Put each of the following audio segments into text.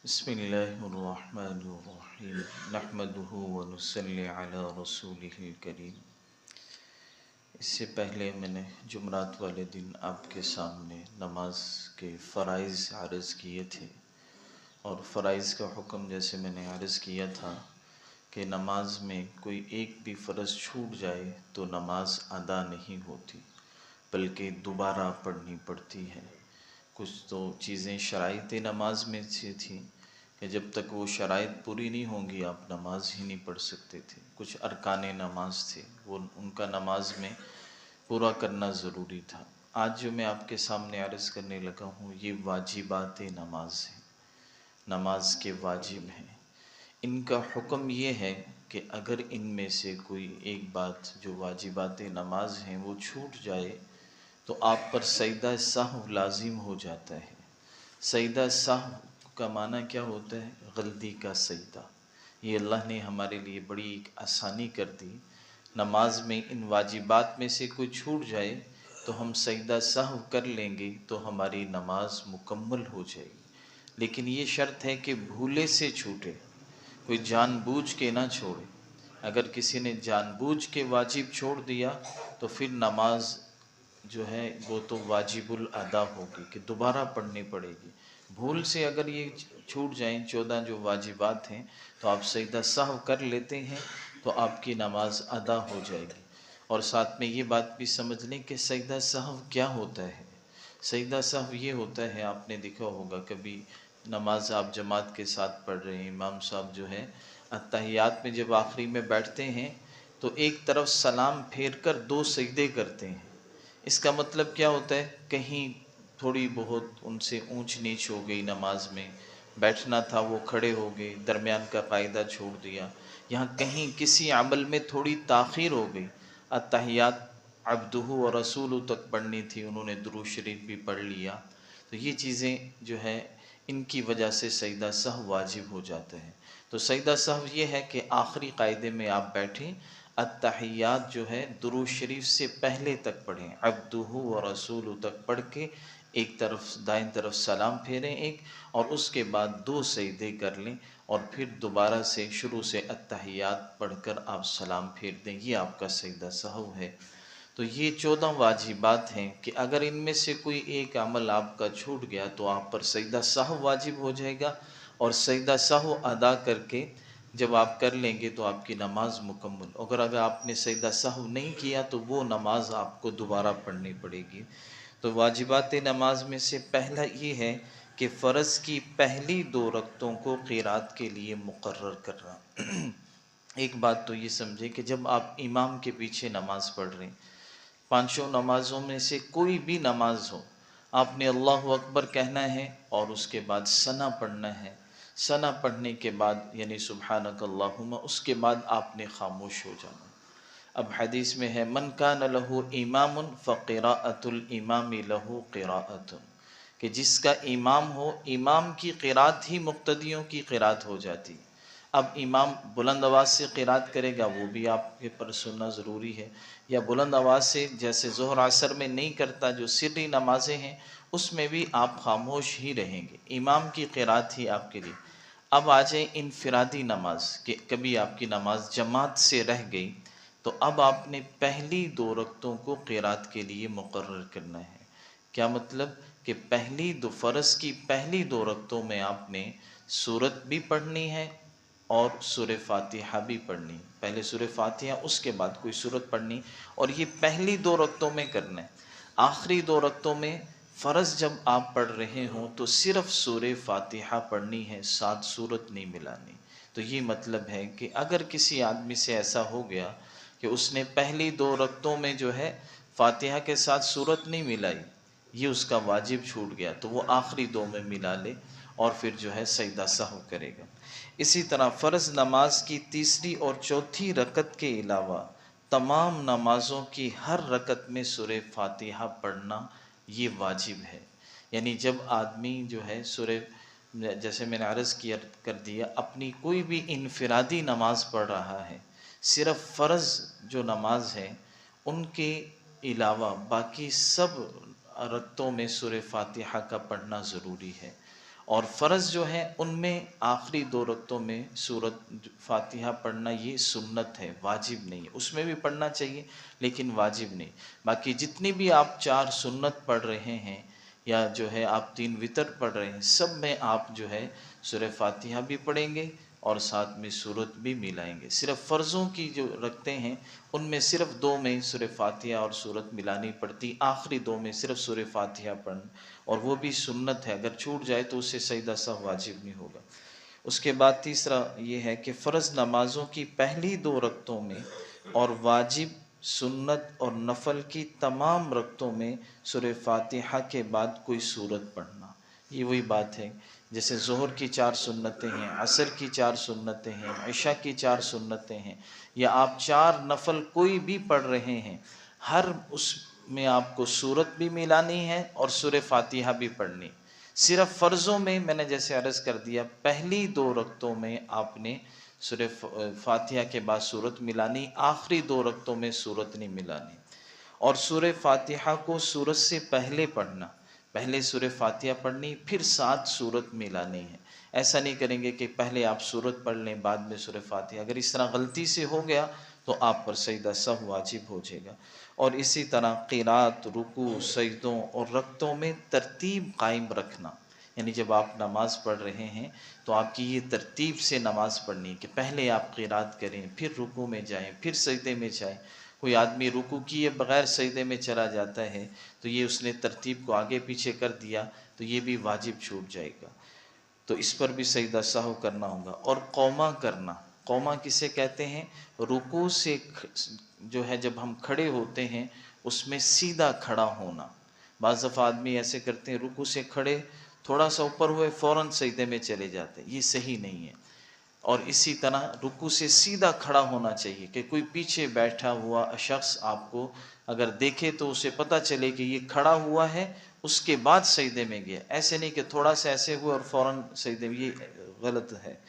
बिस्मिल्लाहिर्रहमानिर्रहीम नहमदुहु व नुसल्ली अला रसूलिहिल करीम। इससे पहले मैंने जुमरात वाले दिन आपके सामने नमाज के फ़राइज़ अर्ज़ किए थे और फ़राइज़ का हुक्म जैसे मैंने अर्ज़ किया था कि नमाज में कोई एक भी फ़र्ज़ छूट जाए तो नमाज अदा नहीं होती बल्कि दोबारा पढ़नी पड़ती है। कुछ तो चीज़ें शराइत नमाज में से थी कि जब तक वो शराइत पूरी नहीं होंगी आप नमाज ही नहीं पढ़ सकते थे। कुछ अरकान नमाज थे, वो उनका नमाज में पूरा करना ज़रूरी था। आज जो मैं आपके सामने अर्ज़ करने लगा हूँ ये वाजिबात नमाज है, नमाज के वाजिब हैं। इनका हुक्म ये है कि अगर इनमें से कोई एक बात जो वाजिबात नमाज हैं वो छूट जाए तो आप पर सजदा सहव लाजिम हो जाता है। सजदा सहव का माना क्या होता है? गलती का सजदा। ये अल्लाह ने हमारे लिए बड़ी एक आसानी कर दी। नमाज में इन वाजिबात में से कोई छूट जाए तो हम सजदा सहव कर लेंगे तो हमारी नमाज मुकम्मल हो जाएगी। लेकिन ये शर्त है कि भूले से छूटे, कोई जानबूझ के ना छोड़े। अगर किसी ने जानबूझ के वाजिब छोड़ दिया तो फिर नमाज जो है वो तो वाजिबुल अदा होगी कि दोबारा पढ़नी पड़ेगी। भूल से अगर ये छूट जाएं 14 जो वाजिबात हैं तो आप सजदा सहव कर लेते हैं तो आपकी नमाज अदा हो जाएगी। और साथ में ये बात भी समझ लें कि सजदा सहव क्या होता है। सजदा सहव ये होता है, आपने देखा होगा कभी नमाज आप जमात के साथ पढ़ रहे हैं, इमाम साहब जो है अत्तहियात में जब आखिरी में बैठते हैं तो एक तरफ सलाम फेर कर 2 सजदे करते हैं। इसका मतलब क्या होता है? कहीं थोड़ी बहुत उनसे ऊंच नीच हो गई, नमाज में बैठना था वो खड़े हो गए, दरमियान का कायदा छोड़ दिया, यहाँ कहीं किसी अमल में थोड़ी ताख़ीर हो गई। अत्तहियात अब्दुहु और रसूलु तक पढ़नी थी, उन्होंने दुरूद शरीफ भी पढ़ लिया। तो ये चीज़ें जो है इनकी वजह से सजदा सहव वाजिब हो जाते हैं। तो सजदा सहव ये है कि आखिरी कायदे में आप बैठें, अत्तहियात जो है दुरूद शरीफ से पहले तक पढ़ें, अब्दुहु व रसूलु तक पढ़ के एक तरफ दाएं तरफ सलाम फेरें एक, और उसके बाद 2 सजदे कर लें और फिर दोबारा से शुरू से अत्तहियात पढ़कर आप सलाम फेर दें। ये आपका सजदा सहव है। तो ये 14 वाजिबात हैं कि अगर इनमें से कोई एक अमल आपका छूट गया तो आप पर सजदा सहव वाजिब हो जाएगा, और सजदा सहव अदा करके जब आप कर लेंगे तो आपकी नमाज मुकम्मल। अगर आपने सजदा सहव नहीं किया तो वो नमाज आपको दोबारा पढ़नी पड़ेगी। तो वाजिबात नमाज में से पहला ये है कि फ़र्ज़ की पहली 2 रकतों को क़िरात के लिए मुकर्रर करना। एक बात तो ये समझे कि जब आप इमाम के पीछे नमाज़ पढ़ रहे हैं, पांचों नमाज़ों में से कोई भी नमाज हो, आपने अल्लाहु अकबर कहना है और उसके बाद सना पढ़ना है। सना पढ़ने के बाद यानी सुब्हानक अल्लाहुम्मा, उसके बाद आपने खामोश हो जाना। अब हदीस में है मन कान लहू इमामुन फ़क़िराअतुल इमामी लहू क़िराअतुन, कि जिसका इमाम हो, इमाम की क़िरात ही मुक्तदियों की क़िरात हो जाती है। अब इमाम बुलंद आवाज़ से क़िरात करेगा वो भी आपके पर सुनना ज़रूरी है, या बुलंद आवाज़ से जैसे ज़ोहर असर में नहीं करता, जो सिर्री नमाज़ें हैं उसमें भी आप खामोश ही रहेंगे, इमाम की क़िरात ही आपके लिए। अब आ जाए इनफिरादी नमाज कि कभी आपकी नमाज जमात से रह गई तो अब आपने पहली 2 रकतों को क़िरात के लिए मुकर्रर करना है। क्या मतलब कि पहली 2 फ़र्ज़ की पहली 2 रकतों में आपने सूरत भी पढ़नी है और सूरह फ़ातिहा भी पढ़नी। पहले सूरह फ़ातिहा उसके बाद कोई सूरत पढ़नी, और ये पहली 2 रकतों में करना है। आखिरी 2 रकतों में फ़र्ज़ जब आप पढ़ रहे हों तो सिर्फ़ सूरह फ़ातिहा पढ़नी है, साथ सूरत नहीं मिलानी। तो ये मतलब है कि अगर किसी आदमी से ऐसा हो गया कि उसने पहली 2 रकतों में जो है फ़ातिहा के साथ सूरत नहीं मिलाई, ये उसका वाजिब छूट गया, तो वो आखिरी 2 में मिला ले और फिर जो है सजदा सहव करेगा। इसी तरह फ़र्ज़ नमाज की तीसरी और चौथी रकत के अलावा तमाम नमाज़ों की हर रकत में सूरह फ़ातिहा पढ़ना ये वाजिब है। यानी जब आदमी जो है सूरह, जैसे मैंने अर्ज़ किया कर दिया, अपनी कोई भी इनफिरादी नमाज़ पढ़ रहा है, सिर्फ़ फ़र्ज़ जो नमाज है उनके अलावा बाकी सब रकतों में सूरह फ़ातिहा का पढ़ना ज़रूरी है। और फ़र्ज़ जो है उनमें आखिरी 2 रकतों में सूरत फातिहा पढ़ना ये सुन्नत है, वाजिब नहीं है। उसमें भी पढ़ना चाहिए लेकिन वाजिब नहीं। बाकी जितनी भी आप 4 सुन्नत पढ़ रहे हैं या जो है आप 3 वितर पढ़ रहे हैं, सब में आप जो है सूरह फातिहा भी पढ़ेंगे और साथ में सूरत भी मिलाएंगे। सिर्फ फ़र्ज़ों की जो रखते हैं उनमें सिर्फ 2 में सूरह फातिहा और सूरत मिलानी पड़ती, आखिरी 2 में सिर्फ सूरह फातिहा पढ़ना, और वो भी सुन्नत है। अगर छूट जाए तो उससे सजदा सहव वाजिब नहीं होगा। उसके बाद तीसरा ये है कि फ़र्ज़ नमाज़ों की पहली 2 रकतों में और वाजिब, सुन्नत और नफल की तमाम रकतों में सूरह फातिहा के बाद कोई सूरत पढ़ना। ये वही बात है जैसे ज़ोहर की 4 सुन्नतें हैं, असर की 4 सुन्नतें हैं, इशा की 4 सुन्नतें हैं, या आप 4 नफल कोई भी पढ़ रहे हैं, हर उसमें आपको सूरत भी मिलानी है और सूरह फातिहा भी पढ़नी। सिर्फ फ़र्ज़ों में मैंने जैसे अर्ज़ कर दिया, पहली 2 रकतों में आपने सूरह फातिहा के बाद सूरत मिलानी, आखिरी 2 रकतों में सूरत नहीं मिलानी। और सूरह फातिहा को सूरत से पहले पढ़ना, पहले सूरह फातिहा पढ़नी फिर 7 सूरत मिलानी है। ऐसा नहीं करेंगे कि पहले आप सूरत पढ़ लें बाद में सूरह फातिहा। अगर इस तरह गलती से हो गया तो आप पर सजदा सहव वाजिब हो जाएगा। और इसी तरह क़िरात, रुकू, सजदों और रकतों में तरतीब कायम रखना, यानी जब आप नमाज़ पढ़ रहे हैं तो आपकी ये तरतीब से नमाज़ पढ़नी है कि पहले आप क़िरात करें, फिर रुकू में जाएं, फिर सजदे में जाएं। कोई आदमी रुकू किए बगैर सजदे में चला जाता है तो ये उसने तरतीब को आगे पीछे कर दिया, तो ये भी वाजिब छूट जाएगा। तो इस पर भी सजदा सहव करना होगा। और कौमा करना, कौमा किसे कहते हैं? रुकू से जो है जब हम खड़े होते हैं उसमें सीधा खड़ा होना। बाज़ दफ़ा आदमी ऐसे करते हैं, रुकू से खड़े थोड़ा सा ऊपर हुए फ़ौरन सजदे में चले जाते हैं, ये सही नहीं है। और इसी तरह रुकू से सीधा खड़ा होना चाहिए कि कोई पीछे बैठा हुआ शख्स आपको अगर देखे तो उसे पता चले कि ये खड़ा हुआ है, उसके बाद सजदे में गया। ऐसे नहीं कि थोड़ा सा ऐसे हुआ और फ़ौरन सजदे में, ये गलत है।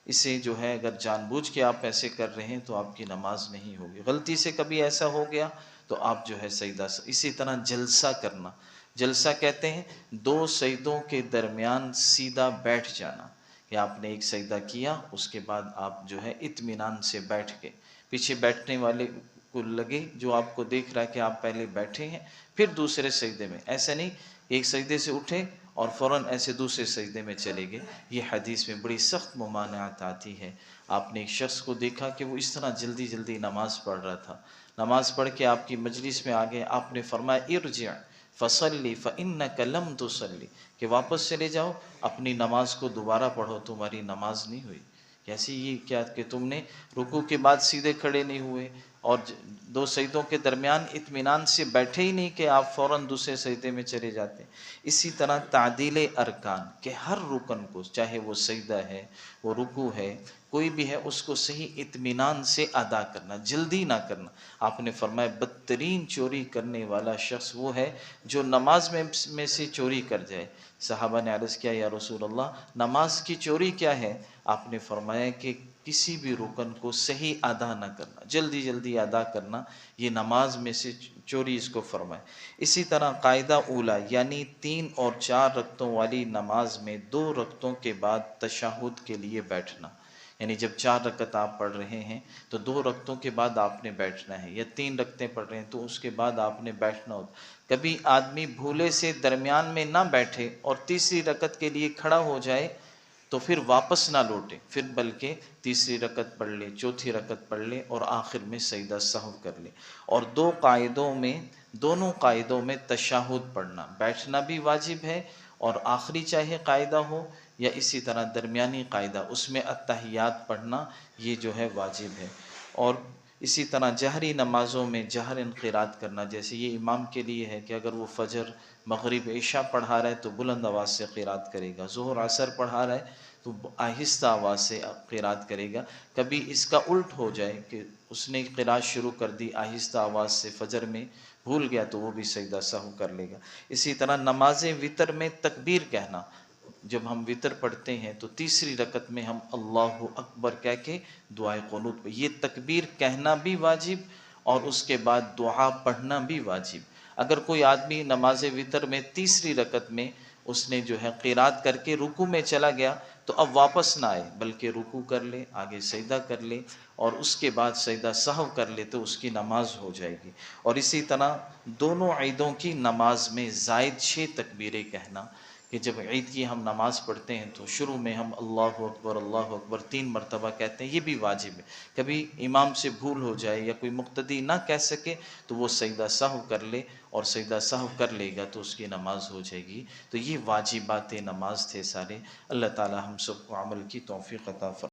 इसे जो है अगर जानबूझ के आप ऐसे कर रहे हैं तो आपकी नमाज नहीं होगी। गलती से कभी ऐसा हो गया तो आप जो है सजदा। इसी तरह जलसा करना, जलसा कहते हैं 2 सजदों के दरमियान सीधा बैठ जाना, कि आपने एक सजदा किया उसके बाद आप जो है इत्मीनान से बैठ के, पीछे बैठने वाले को लगे जो आपको देख रहा है कि आप पहले बैठे हैं फिर दूसरे सजदे में, ऐसा नहीं एक सजदे से उठे और फ़ौरन ऐसे दूसरे सजदे में चले गए। ये हदीस में बड़ी सख्त मुमानअत आती है। आपने एक शख्स को देखा कि वो इस तरह जल्दी जल्दी नमाज़ पढ़ रहा था, नमाज़ पढ़ के आपकी मजलिस में आ गए, आपने फरमाया इरजिअ फ़सल्ली फ़इन्नका लम तुसल्ली, कि वापस चले जाओ अपनी नमाज को दोबारा पढ़ो, तुम्हारी नमाज नहीं हुई। कैसी ये क्या कि तुमने रुकू के बाद सीधे खड़े नहीं हुए और 2 सजदों के दरमियान इत्मीनान से बैठे ही नहीं कि आप फ़ौरन दूसरे सजदे में चले जाते। इसी तरह तादील अरकान के हर रुकन को, चाहे वो सजदा है, वो रुकू है, कोई भी है, उसको सही इत्मीनान से अदा करना, जल्दी ना करना। आपने फरमाया बदतरीन चोरी करने वाला शख्स वो है जो नमाज में से चोरी कर जाए। सहाबा ने अर्ज़ किया, या रसूल अल्लाह, नमाज की चोरी क्या है? आपने फरमाया कि किसी भी रुकन को सही अदा न करना, जल्दी जल्दी अदा करना, ये नमाज में से चोरी इसको फरमाए। इसी तरह कायदा उला, यानी 3 और 4 रकतों वाली नमाज में 2 रकतों के बाद तशहुद के लिए बैठना, यानी जब 4 रकत आप पढ़ रहे हैं तो 2 रकतों के बाद आपने बैठना है, या 3 रकतें पढ़ रहे हैं तो उसके बाद आपने बैठना होता। कभी आदमी भूले से दरमियान में ना बैठे और तीसरी रकत के लिए खड़ा हो जाए तो फिर वापस ना लौटे, फिर बल्कि तीसरी रकत पढ़ ले, चौथी रकत पढ़ ले और आखिर में सजदा सहव कर ले। और 2 कायदों में, दोनों कायदों में तशहुद पढ़ना, बैठना भी वाजिब है, और आखिरी चाहे कायदा हो या इसी तरह दरमियानी कायदा, उसमें अत्तहियात पढ़ना ये जो है वाजिब है। और इसी तरह जहरी नमाज़ों में जहर क़िरात करना, जैसे ये इमाम के लिए है कि अगर वो फ़जर, मगरिब, इशा पढ़ा रहा है तो बुलंद आवाज़ से क़िरात करेगा, ज़ोहर, असर पढ़ा रहा है तो आहिस्ता आवाज़ से क़िरात करेगा। कभी इसका उल्ट हो जाए कि उसने क़िरात शुरू कर दी आहिस्ता आवाज़ से, फ़जर में भूल गया तो वो भी सजदा सहव कर लेगा। इसी तरह नमाज वितर में तकबीर कहना, जब हम वितर पढ़ते हैं तो तीसरी रकत में हम अल्लाहु अकबर कह के दुआए क़ुनूत पे, ये तकबीर कहना भी वाजिब और उसके बाद दुआ पढ़ना भी वाजिब। अगर कोई आदमी नमाज वितर में तीसरी रकत में उसने जो है क़िरात करके रुकू में चला गया तो अब वापस ना आए, बल्कि रुकू कर ले, आगे सजदा कर ले और उसके बाद सजदा सहव कर ले तो उसकी नमाज हो जाएगी। और इसी तरह दोनों ईदों की नमाज में ज़ायद 6 तकबीरें कहना, कि जब ईद की हम नमाज़ पढ़ते हैं तो शुरू में हम अल्लाह अकबर 3 मरतबा कहते हैं, ये भी वाजिब है। कभी इमाम से भूल हो जाए या कोई मुक्तदी ना कह सके तो वो सजदा सहव कर ले, और सजदा सहव कर लेगा तो उसकी नमाज हो जाएगी। तो ये वाजिबात नमाज थे सारे। अल्लाह ताला हम सबको अमल की तौफीक अता फरमाए।